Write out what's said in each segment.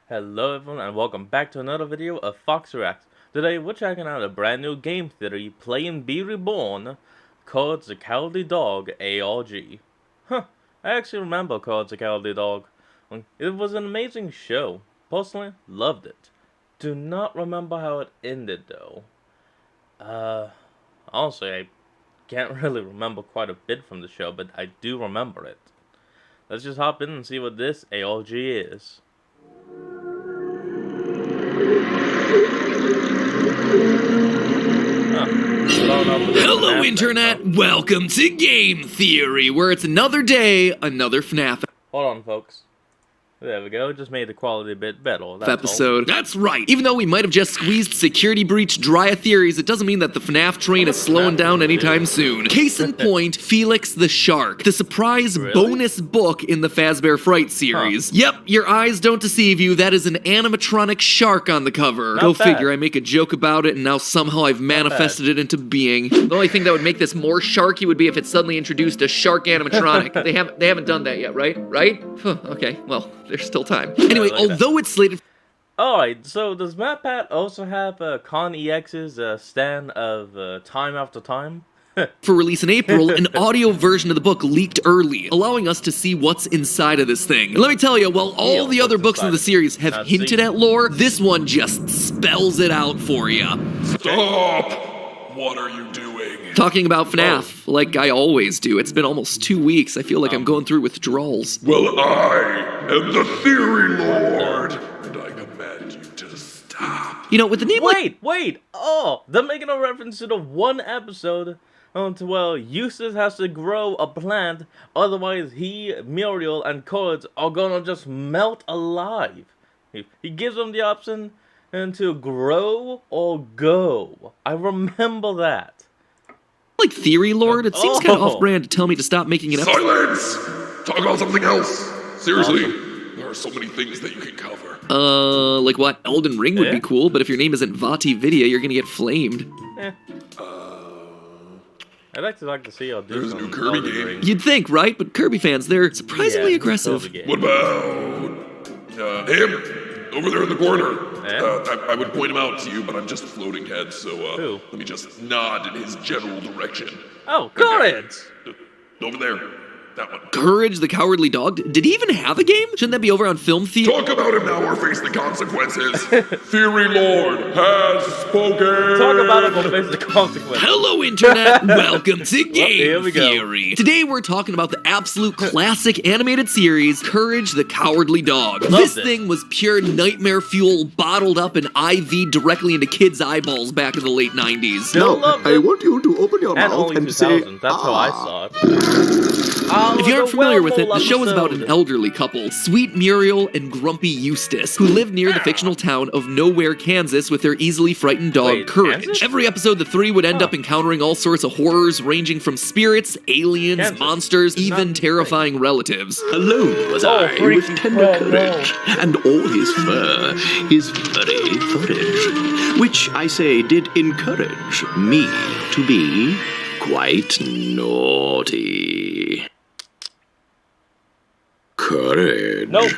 Hello everyone and welcome back to another video of Fox Reacts. Today we're checking out a brand new game theory, Play and Be Reborn, called The Cowardly Dog ARG. I actually remember called The Cowardly Dog. It was an amazing show. Personally, loved it. Do not remember how it ended though. Honestly, I can't really remember quite a bit from the show, but I do remember it. Let's just hop in and see what this ARG is. Hello Internet, welcome to Game Theory, where it's another day, another FNAF Hold on folks. There we go, just made the quality a bit better. episode. That's right. Even though we might have just squeezed Security Breach dry of theories, it doesn't mean that the FNAF train is slowing down anytime soon. Case in point, Felix the Shark, the surprise bonus book in the Fazbear Fright series. Yep, your eyes don't deceive you, that is an animatronic shark on the cover. Go figure, I make a joke about it and now somehow I've manifested it into being. The only thing that would make this more sharky would be if it suddenly introduced a shark animatronic. They haven't done that yet, right? Okay, well, there's still time. Anyway, although it's slated... Alright, so does MatPat also have Con EX's stand of Time After Time? for release in April, an audio version of the book leaked early, allowing us to see what's inside of this thing. And let me tell you, while all the other books in the series have hinted at lore, this one just spells it out for you. Stop! What are you doing? Talking about FNAF, like I always do. It's been almost 2 weeks. I feel like I'm going through withdrawals. Well, I am the Theory Lord, and I command you to stop. You know, with the name Wait! Oh, they're making a reference to the one episode where Eustace has to grow a plant, otherwise he, Muriel, and Courage are gonna just melt alive. He gives them the option to grow or go. I remember that. Like Theory Lord, it seems kind of off-brand to tell me to stop making an episode. Silence! Talk about something else. Seriously, there are so many things that you can cover. Like what? Elden Ring would be cool, but if your name isn't Vati Vidya, you're gonna get flamed. I'd like to see y'all do There's a new Kirby game. You'd think, right? But Kirby fans, they're surprisingly aggressive. What about him over there in the corner? I would point him out to you, but I'm just a floating head, so let me just nod in his general direction. Oh, Courage! Over there. That one. Courage the Cowardly Dog? Did he even have a game? Shouldn't that be over on Film Theater? Talk about him now or face the consequences. Theory Lord has spoken. Talk about it or face the consequences. Hello, Internet. Welcome to Game we go. Theory. Today we're talking about the absolute classic animated series, Courage the Cowardly Dog. This thing was pure nightmare fuel bottled up and IV directly into kids' eyeballs back in the late 90s. Now, I want you to open your mouth and say, That's how I saw it. If you aren't familiar with it, the show is about an elderly couple, Sweet Muriel and Grumpy Eustace, who live near the fictional town of Nowhere, Kansas with their easily frightened dog, Courage. Kansas? Every episode, the three would end up encountering all sorts of horrors ranging from spirits, aliens, monsters, even terrifying relatives. alone was I with tender courage, and all his fur is very courage, which I say did encourage me to be quite naughty. Courage. Nope.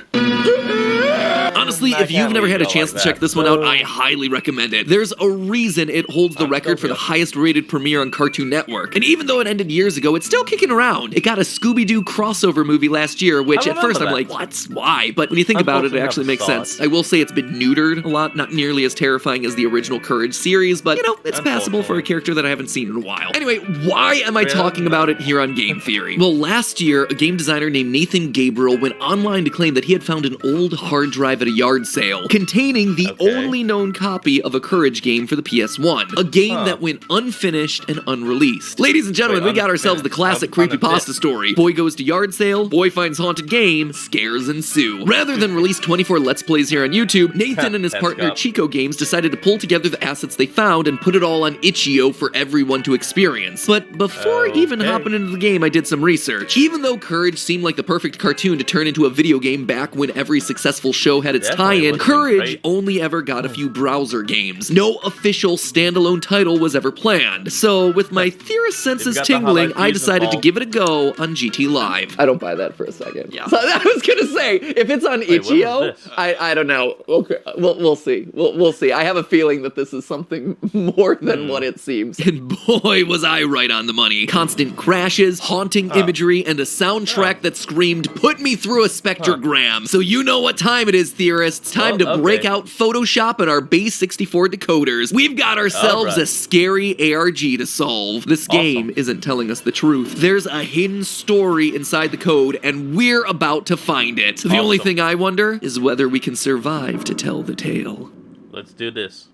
Honestly, if you've never had a chance to check this one out, I highly recommend it. There's a reason it holds the record for the highest rated premiere on Cartoon Network. And even though it ended years ago, it's still kicking around. It got a Scooby-Doo crossover movie last year, which at first I'm like, what? Why? But when you think about it, it actually makes sense. I will say it's been neutered a lot, not nearly as terrifying as the original Courage series, but you know, it's passable for a character that I haven't seen in a while. Anyway, why am I talking about it here on Game Theory? Well, last year, a game designer named Nathan Gabriel went online to claim that he had found an old hard drive at a yard sale containing the only known copy of a Courage game for the PS1, a game that went unfinished and unreleased. Ladies and gentlemen, we got ourselves the classic creepypasta story. Boy goes to yard sale, boy finds haunted game, scares ensue. Rather than release 24 Let's Plays here on YouTube, Nathan and his partner Chico Games decided to pull together the assets they found and put it all on itch.io for everyone to experience. But before even hopping into the game, I did some research. Even though Courage seemed like the perfect cartoon to turn into a video game back when every successful show had its tie-in, Courage only ever got a few browser games. No official standalone title was ever planned. So with my theorist senses tingling, I decided to give it a go on GT Live. I don't buy that for a second. Yeah. So I was gonna say, if it's on itch.io, I don't know. Okay, we'll see. We'll see. I have a feeling that this is something more than what it seems. And boy, was I right on the money. Constant crashes, haunting imagery, and a soundtrack that screamed, "Put me through a spectrogram." So you know what time it is, theorists. Time to break out Photoshop and our base 64 decoders. We've got ourselves a scary ARG to solve. This game isn't telling us the truth. There's a hidden story inside the code, and we're about to find it. The only thing I wonder is whether we can survive to tell the tale. Let's do this.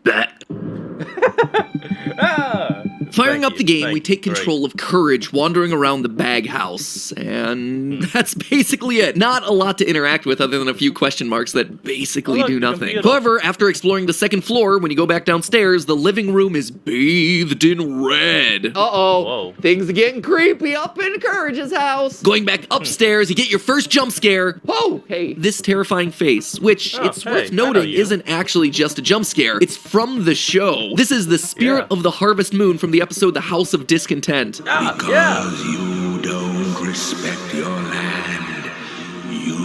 Firing up the game, we take control of Courage wandering around the bag house, and that's basically it. Not a lot to interact with other than a few question marks that basically do nothing. However, after exploring the second floor, when you go back downstairs, the living room is bathed in red. Uh-oh. Things are getting creepy up in Courage's house. Going back upstairs, you get your first jump scare. Whoa, hey. This terrifying face, which it's worth noting isn't actually just a jump scare. It's from the show. This is the spirit of the Harvest Moon from the episode The House of Discontent. Because you don't respect your land, you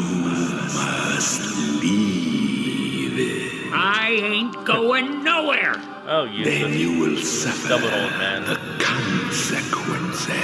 must leave it. I ain't going nowhere. Oh, you then you will suffer old man. the consequences.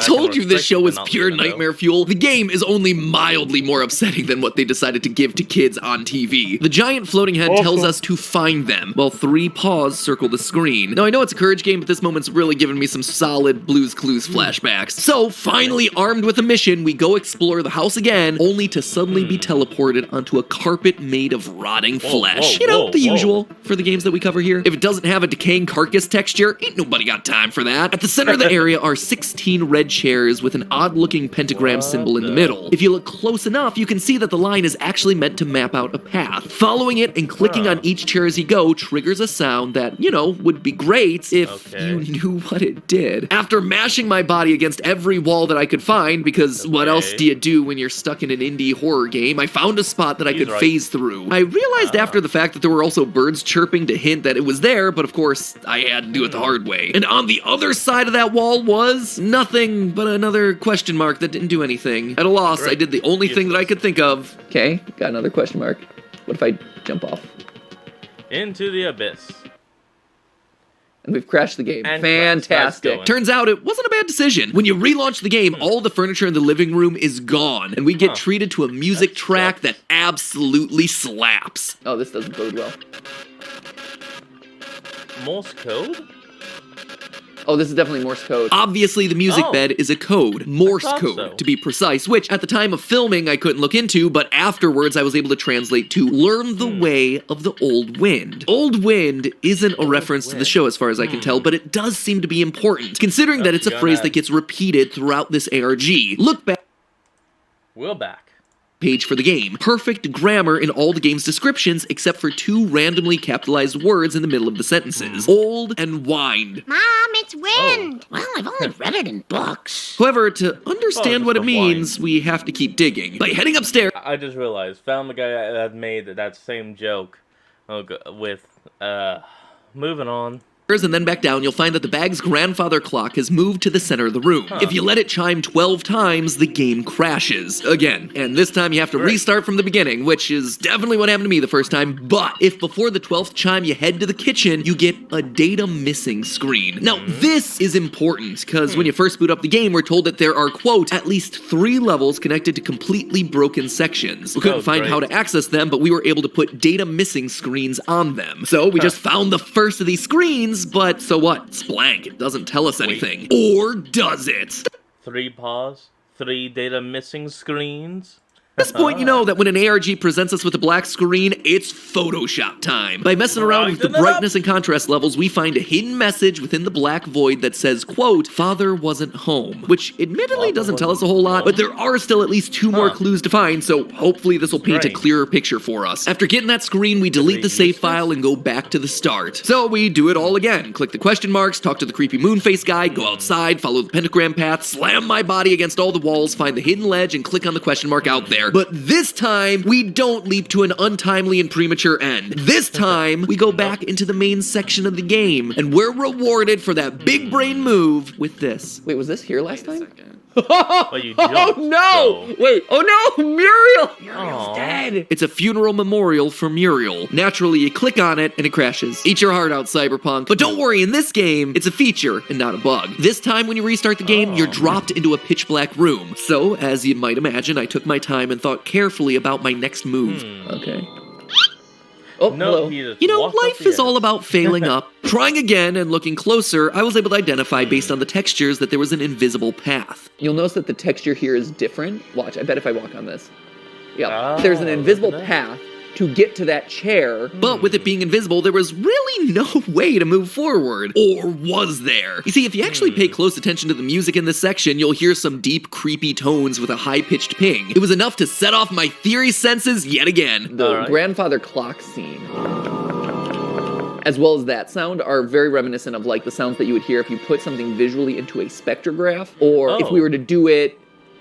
Told you this show was pure nightmare fuel. The game is only mildly more upsetting than what they decided to give to kids on TV. The giant floating head tells us to find them, while 3 paws circle the screen. Now I know it's a Courage game, but this moment's really given me some solid Blue's Clues flashbacks. So, finally armed with a mission, we go explore the house again, only to suddenly be teleported onto a carpet made of rotting flesh. You know, the usual for the games that we cover here. If it doesn't have a decaying carcass texture, ain't nobody got time for that. At the center of the area are 16 red chairs with an odd-looking pentagram symbol in the middle. If you look close enough, you can see that the line is actually meant to map out a path. Following it and clicking on each chair as you go triggers a sound that, you know, would be great if you knew what it did. After mashing my body against every wall that I could find, because what else do you do when you're stuck in an indie horror game, I found a spot that I could phase through. I realized after the fact that there were also birds chirping to hint that it was there, but of course, I had to do it the hard way. And on the other side of that wall was nothing but another question mark that didn't do anything. At a loss, I did the only thing that I could think of. Okay, got another question mark. What if I jump off? Into the abyss. And we've crashed the game. Fantastic. Turns out it wasn't a bad decision. When you relaunch the game, all the furniture in the living room is gone, and we get treated to a music track that absolutely slaps. Oh, this doesn't bode well. Morse code? Oh, this is definitely Morse code. Obviously, the music bed is a code. Morse code, to be precise, which at the time of filming I couldn't look into, but afterwards I was able to translate to learn the way of the old wind. Old wind isn't a reference to the show as far as I can tell, but it does seem to be important, considering that it's a phrase that gets repeated throughout this ARG. Look back. We're back. Page for the game. Perfect grammar in all the game's descriptions except for 2 randomly capitalized words in the middle of the sentences. Old and wind. Mom, it's wind. Well, I've only read it in books. However, to understand what it means, we have to keep digging. By heading upstairs... I just realized, found the guy that made that same joke with, moving on. And then back down, you'll find that the bag's grandfather clock has moved to the center of the room. If you let it chime 12 times, the game crashes. Again. And this time you have to restart from the beginning, which is definitely what happened to me the first time. But if before the 12th chime you head to the kitchen, you get a data missing screen. Now, this is important, because when you first boot up the game, we're told that there are, quote, at least 3 levels connected to completely broken sections. We couldn't find how to access them, but we were able to put data missing screens on them. So we just found the first of these screens, but so what? It's blank. It doesn't tell us anything. Or does it? 3 paws, 3 data missing screens. At this point, you know that when an ARG presents us with a black screen, it's Photoshop time. By messing around with the brightness and contrast levels, we find a hidden message within the black void that says, quote, "Father wasn't home," which admittedly doesn't tell us a whole lot, but there are still at least 2 more clues to find, so hopefully this will paint a clearer picture for us. After getting that screen, we delete the save file and go back to the start. So we do it all again. Click the question marks, talk to the creepy moon face guy, go outside, follow the pentagram path, slam my body against all the walls, find the hidden ledge, and click on the question mark out there. there. But this time, we don't leap to an untimely and premature end. This time, we go back into the main section of the game, and we're rewarded for that big brain move with this. Wait, was this here last time? Well, you jumped, oh no! so. Wait, oh no! Muriel's dead! It's a funeral memorial for Muriel. Naturally, you click on it and it crashes. Eat your heart out, Cyberpunk. But don't worry, in this game, it's a feature and not a bug. This time when you restart the game, you're dropped into a pitch black room. So, as you might imagine, I took my time and thought carefully about my next move. Okay. Oh, no, hello. You know, life is all about failing up. Trying again and looking closer, I was able to identify based on the textures that there was an invisible path. You'll notice that the texture here is different. Watch, I bet if I walk on this. Yeah, there's an invisible path to get to that chair. But with it being invisible, there was really no way to move forward. Or was there? You see, if you actually pay close attention to the music in this section, you'll hear some deep, creepy tones with a high-pitched ping. It was enough to set off my theory senses yet again. The grandfather clock scene, as well as that sound, are very reminiscent of like the sounds that you would hear if you put something visually into a spectrograph, or if we were to do it,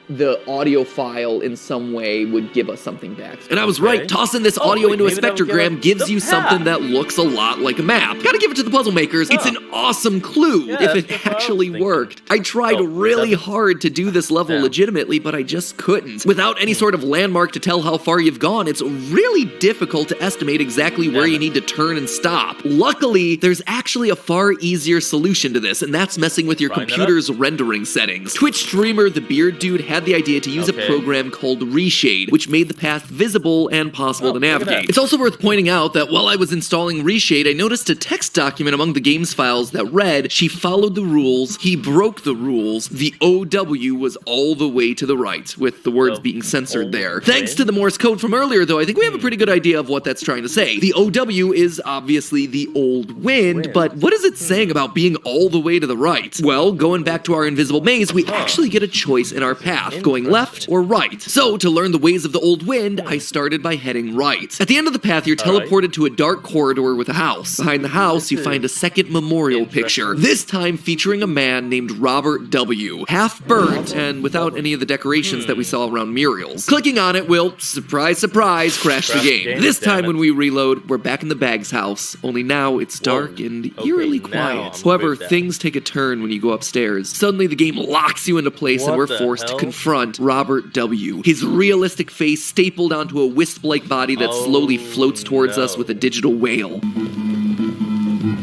the audio file in some way would give us something back. And I was right, tossing this audio into a spectrogram gives you something that looks a lot like a map. Gotta give it to the puzzle makers, it's an awesome clue if it actually worked. I tried really hard to do this level legitimately, but I just couldn't. Without any sort of landmark to tell how far you've gone, it's really difficult to estimate exactly where you need to turn and stop. Luckily, there's actually a far easier solution to this, and that's messing with your computer's rendering settings. Twitch streamer The Beard Dude had the idea to use a program called Reshade, which made the path visible and possible to navigate. It's also worth pointing out that while I was installing Reshade, I noticed a text document among the game's files that read, "She followed the rules, he broke the rules, the OW was all the way to the right," with the words being censored there. Thanks to the Morse code from earlier, though, I think we have a pretty good idea of what that's trying to say. The OW is obviously the old wind, but what is it saying about being all the way to the right? Well, going back to our invisible maze, we actually get a choice in our path, going left or right. So, to learn the ways of the old wind, I started by heading right. At the end of the path, you're teleported to a dark corridor with a house. Behind the house, you find a second memorial picture, this time featuring a man named Robert W., half burnt and without any of the decorations that we saw around Muriel's. Clicking on it will, surprise, surprise, crash the game. This time when we reload, we're back in the Bag's house, only now it's dark and eerily quiet. However, things take a turn when you go upstairs. Suddenly the game locks you into place and we're forced to confront Robert W., his realistic face stapled onto a wisp-like body that slowly floats towards us with a digital whale.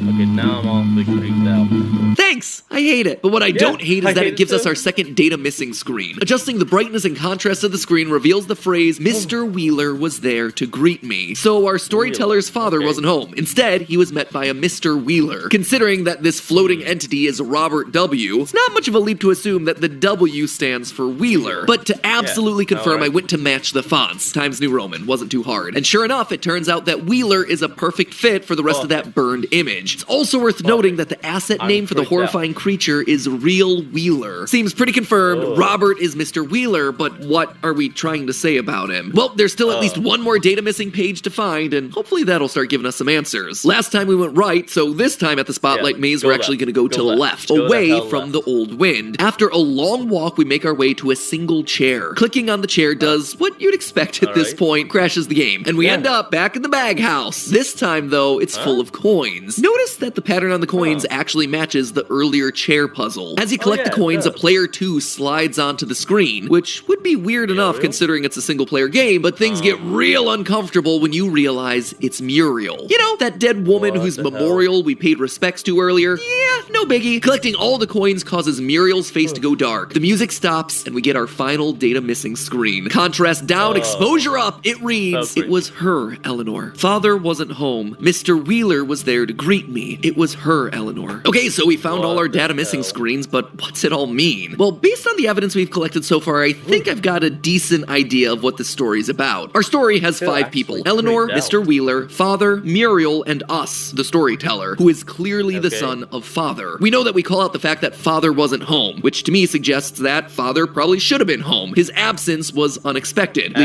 Okay, now I'm all freaked out. Thanks! I hate it. But what I don't hate is that it gives us our second data missing screen. Adjusting the brightness and contrast of the screen reveals the phrase, "Mr. Wheeler was there to greet me." So our storyteller's father wasn't home. Instead, he was met by a Mr. Wheeler. Considering that this floating entity is Robert W., it's not much of a leap to assume that the W stands for Wheeler. But to absolutely confirm, I went to match the fonts. Times New Roman, wasn't too hard. And sure enough, it turns out that Wheeler is a perfect fit for the rest of that burned image. It's also worth noting that the asset name for the horrifying creature is Real Wheeler. Seems pretty confirmed. Robert is Mr. Wheeler, but what are we trying to say about him? Well, there's still at least one more data missing page to find, and hopefully that'll start giving us some answers. Last time we went right, so this time at the Spotlight Maze, we're actually going to go to the left, away from the old wind. After a long walk, we make our way to a single chair. Clicking on the chair does what you'd expect at this point, crashes the game, and we end up back in the Bag house. This time, though, it's full of coins. Notice that the pattern on the coins actually matches the earlier chair puzzle. As you collect the coins, a player 2 slides onto the screen, which would be weird enough considering it's a single-player game, but things get real uncomfortable when you realize it's Muriel. You know, that dead woman whose memorial we paid respects to earlier? Yeah, no biggie. Collecting all the coins causes Muriel's face to go dark. The music stops, and we get our final data missing screen. Contrast down, exposure up. It reads, "It was her, Eleanor. Father wasn't home. Mr. Wheeler was there to greet me. It was her, Eleanor." Okay, so we found all our data missing screens, but what's it all mean? Well, based on the evidence we've collected so far, I think I've got a decent idea of what this story's about. Our story has 5 people: Eleanor, Mr. Wheeler, Father, Muriel, and us, the storyteller, who is clearly the son of Father. We know that we call out the fact that Father wasn't home, which to me suggests that Father probably should have been home. His absence was unexpected.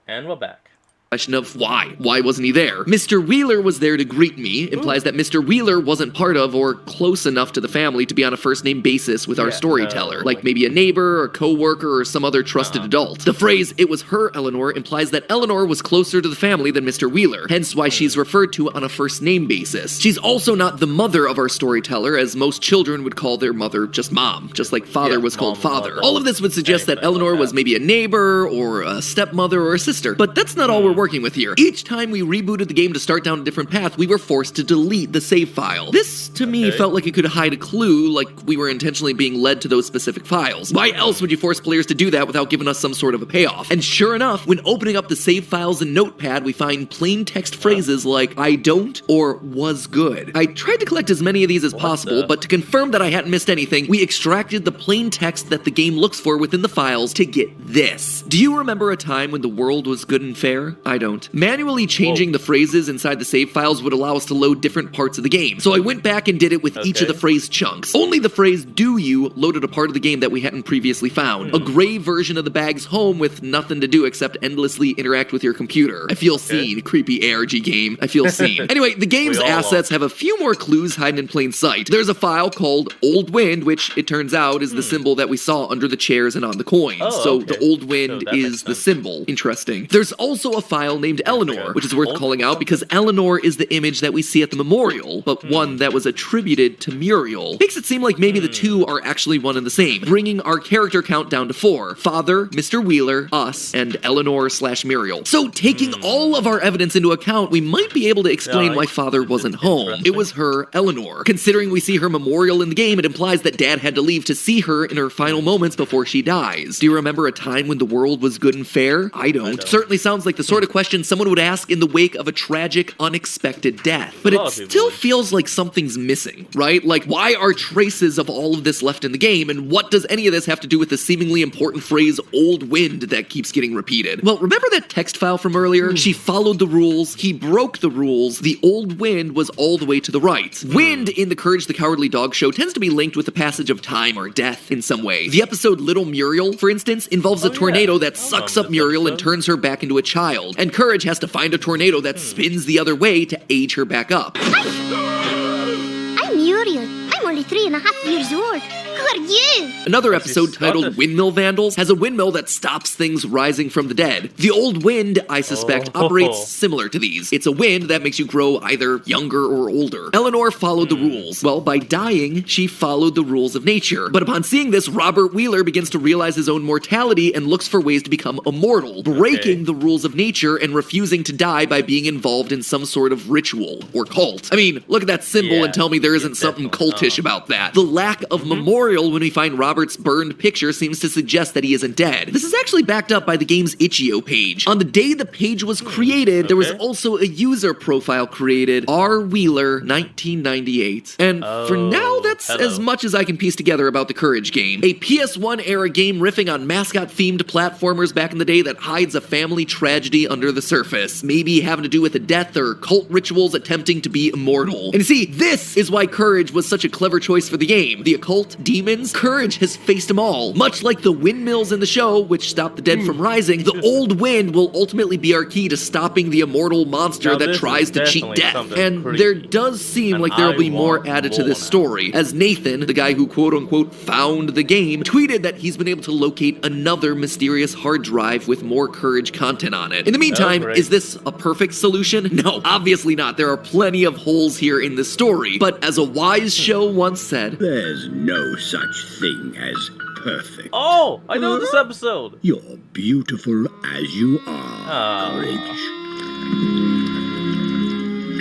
And we're back. question of why. Why wasn't he there? Mr. Wheeler was there to greet me, implies that Mr. Wheeler wasn't part of or close enough to the family to be on a first-name basis with our storyteller, like maybe a neighbor or co-worker or some other trusted adult. The phrase, "it was her Eleanor," implies that Eleanor was closer to the family than Mr. Wheeler, hence why she's referred to on a first-name basis. She's also not the mother of our storyteller, as most children would call their mother just mom, just like father was called father. All of this would suggest that Eleanor was maybe a neighbor or a stepmother or a sister, but that's not all we're working with here. Each time we rebooted the game to start down a different path, we were forced to delete the save file. This, to me, felt like it could hide a clue, like we were intentionally being led to those specific files. Why else would you force players to do that without giving us some sort of a payoff? And sure enough, when opening up the save files in Notepad, we find plain text phrases like, "I don't," or "was good." I tried to collect as many of these as possible, but to confirm that I hadn't missed anything, we extracted the plain text that the game looks for within the files to get this. Do you remember a time when the world was good and fair? I don't. Manually changing the phrases inside the save files would allow us to load different parts of the game, so I went back and did it with each of the phrase chunks. Only the phrase "do you" loaded a part of the game that we hadn't previously found. A gray version of the bag's home with nothing to do except endlessly interact with your computer. I feel seen, creepy ARG game. I feel seen. Anyway, the game's assets have a few more clues hiding in plain sight. There's a file called Old Wind, which it turns out is the symbol that we saw under the chairs and on the coins. So the Old Wind is the symbol. Interesting. There's also a file named Eleanor, which is worth calling out because Eleanor is the image that we see at the memorial, but one that was attributed to Muriel. Makes it seem like maybe the two are actually one and the same, bringing our character count down to 4. Father, Mr. Wheeler, us, and Eleanor/Muriel. So taking all of our evidence into account, we might be able to explain why Father wasn't home. It was her, Eleanor. Considering we see her memorial in the game, it implies that Dad had to leave to see her in her final moments before she dies. Do you remember a time when the world was good and fair? I don't. Certainly sounds like the sort of question someone would ask in the wake of a tragic, unexpected death. But it still feels like something's missing, right? Like, why are traces of all of this left in the game, and what does any of this have to do with the seemingly important phrase "old wind" that keeps getting repeated? Well, remember that text file from earlier? She followed the rules, he broke the rules, the old wind was all the way to the right. Wind in the Courage the Cowardly Dog show tends to be linked with the passage of time or death in some way. The episode Little Muriel, for instance, involves a tornado that sucks up Muriel and turns her back into a child, and Courage has to find a tornado that spins the other way to age her back up. I'm Muriel. I'm only 3.5 years old. Who are you? Another episode titled Windmill Vandals has a windmill that stops things rising from the dead. The old wind, I suspect, operates similar to these. It's a wind that makes you grow either younger or older. Eleanor followed the rules. Well, by dying, she followed the rules of nature. But upon seeing this, Robert Wheeler begins to realize his own mortality and looks for ways to become immortal, breaking the rules of nature and refusing to die by being involved in some sort of ritual or cult. I mean, look at that symbol and tell me there isn't something cultish about that. The lack of memorial when we find Robert's burned picture seems to suggest that he isn't dead. This is actually backed up by the game's itch.io page. On the day the page was created, there was also a user profile created, R. Wheeler 1998. And for now, that's as much as I can piece together about the Courage game. A PS1 era game riffing on mascot-themed platformers back in the day that hides a family tragedy under the surface, maybe having to do with a death or cult rituals attempting to be immortal. And you see, this is why Courage was such a clever choice for the game. The occult, demons, Courage has faced them all. Much like the windmills in the show, which stop the dead from rising, the old wind will ultimately be our key to stopping the immortal monster that tries to cheat death. And there does seem like there will be more added to this story, as Nathan, the guy who quote-unquote found the game, tweeted that he's been able to locate another mysterious hard drive with more Courage content on it. In the meantime, is this a perfect solution? No, obviously not. There are plenty of holes here in the story, but as a wise show once said, There's no such thing as perfect. Oh, I know this episode. You're beautiful as you are, Courage.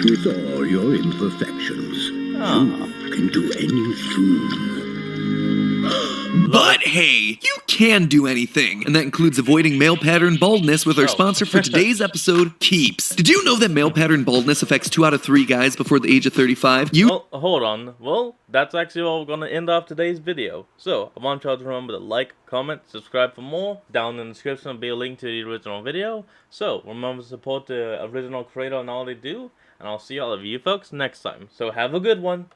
With all your imperfections, you can do anything. But hey, you can do anything, and that includes avoiding male pattern baldness with our sponsor for today's episode, Keeps. Did you know that male pattern baldness affects 2 out of 3 guys before the age of 35? Well, hold on. Well, that's actually all we're gonna end off today's video. So, I want y'all to remember to like, comment, subscribe for more. Down in the description will be a link to the original video. So, remember to support the original creator and all they do, and I'll see all of you folks next time. So, have a good one.